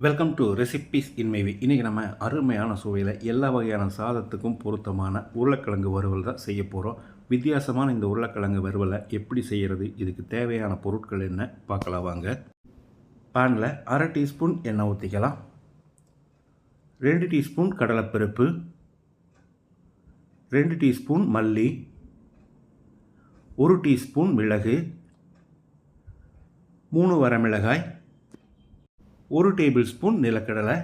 Welcome to recipes இன் மைவி. இன்றைக்கி நம்ம அருமையான சுவையில் எல்லா வகையான சாதத்துக்கும் பொருத்தமான உருளைக்கிழங்கு வறுவல் தான் செய்ய போகிறோம். வித்தியாசமான இந்த உருளைக்கிழங்கு வறுவலை எப்படி செய்கிறது, இதுக்கு தேவையான பொருட்கள் என்ன பார்க்கலாம் வாங்க. பேனில் 1/2 டீஸ்பூன் எண்ணெய் ஊற்றிக்கலாம். 2 டீஸ்பூன் கடலைப்பருப்பு, 2 டீஸ்பூன் மல்லி, 1 டீஸ்பூன் மிளகு, 3 வரமிளகாய், 1 டேபிள் ஸ்பூன் நிலக்கடலை,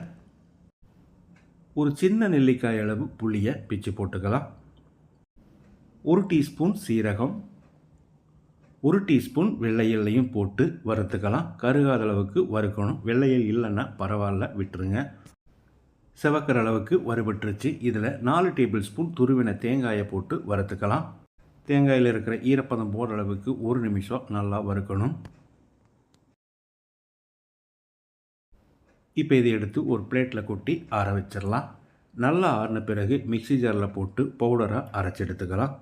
ஒரு சின்ன நெல்லிக்காய் அளவு புளியை பிச்சு போட்டுக்கலாம். 1 டீஸ்பூன் சீரகம், 1 டீஸ்பூன் வெள்ளை எள்ளையும் போட்டு வறுத்துக்கலாம். கருகாத அளவுக்கு வறுக்கணும். வெள்ளை எள் இல்லைன்னா பரவாயில்ல, விட்டுருங்க. செவக்கிற அளவுக்கு வறுபட்டுருச்சு. இதில் 4 டேபிள் ஸ்பூன் துருவின தேங்காயை போட்டு வறுத்துக்கலாம். தேங்காயில் இருக்கிற ஈரப்பதம் போகிற அளவுக்கு 1 நிமிஷம் நல்லா வறுக்கணும். இப்போ இதை எடுத்து ஒரு பிளேட்டில் கொட்டி ஆற வச்சிடலாம். நல்லா ஆறின பிறகு மிக்ஸி ஜாரில் போட்டு பவுடராக அரைச்சி எடுத்துக்கலாம்.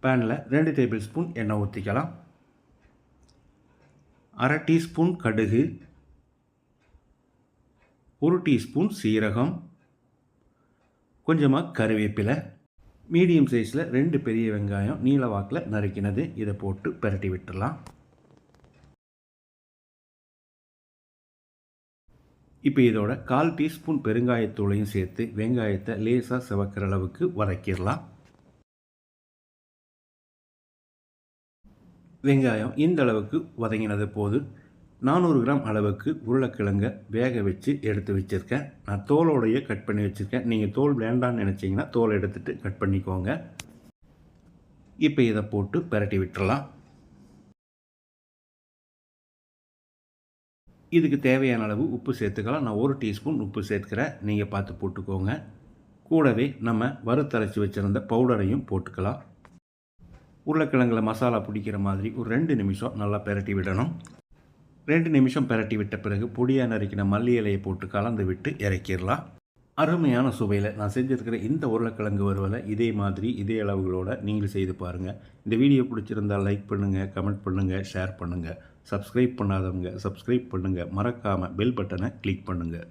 பேனில் 2 டேபிள் ஸ்பூன் எண்ணெய் ஊற்றிக்கலாம். 1/2 டீஸ்பூன் கடுகு, 1 டீஸ்பூன் சீரகம், கொஞ்சமாக கருவேப்பிலை, மீடியம் சைஸில் 2 பெரிய வெங்காயம் நீல வாக்கில் நறுக்கினது, இதை போட்டு பிரட்டி விட்டுடலாம். இப்போ இதோட 1/4 டீஸ்பூன் பெருங்காயத்தூளையும் சேர்த்து வெங்காயத்தை லேசாக சிவக்கிற அளவுக்கு வதக்கிடலாம். வெங்காயம் இந்த அளவுக்கு வதங்கினது போது 400 கிராம் அளவுக்கு உருளைக்கிழங்கை வேக வச்சு எடுத்து வச்சுருக்கேன். நான் தோலோடையே கட் பண்ணி வச்சுருக்கேன். நீங்கள் தோல் வேண்டான்னு நினச்சிங்கன்னா தோல் எடுத்துகிட்டு கட் பண்ணிக்கோங்க. இப்போ இதை போட்டு பிரட்டி விட்டுறலாம். இதுக்கு தேவையான அளவு உப்பு சேர்த்துக்கலாம். நான் 1 டீஸ்பூன் உப்பு சேர்க்கிறேன், நீங்கள் பார்த்து போட்டுக்கோங்க. கூடவே நம்ம வறுத்தரைச்சி வச்சுருந்த பவுடரையும் போட்டுக்கலாம். உருளைக்கிழங்கில் மசாலா பிடிக்கிற மாதிரி ஒரு 2 நிமிஷம் நல்லா பிரட்டி விடணும். 2 நிமிஷம் பிரட்டி விட்ட பிறகு பொடியாக நறுக்கின மல்லி இலையை போட்டு கலந்து விட்டு இறக்கிடலாம். அருமையான சுவையில் நான் செஞ்சுருக்கிற இந்த உருளைக்கிழங்கு வறுவலை இதே மாதிரி இதே அளவுகளோடு நீங்கள் செய்து பாருங்கள். இந்த வீடியோ பிடிச்சிருந்தால் லைக் பண்ணுங்கள், கமெண்ட் பண்ணுங்கள், ஷேர் பண்ணுங்கள். சப்ஸ்கிரைப் பண்ணாதவங்க சப்ஸ்கிரைப் பண்ணுங்கள். மறக்காமல் பெல் பட்டனை கிளிக் பண்ணுங்கள்.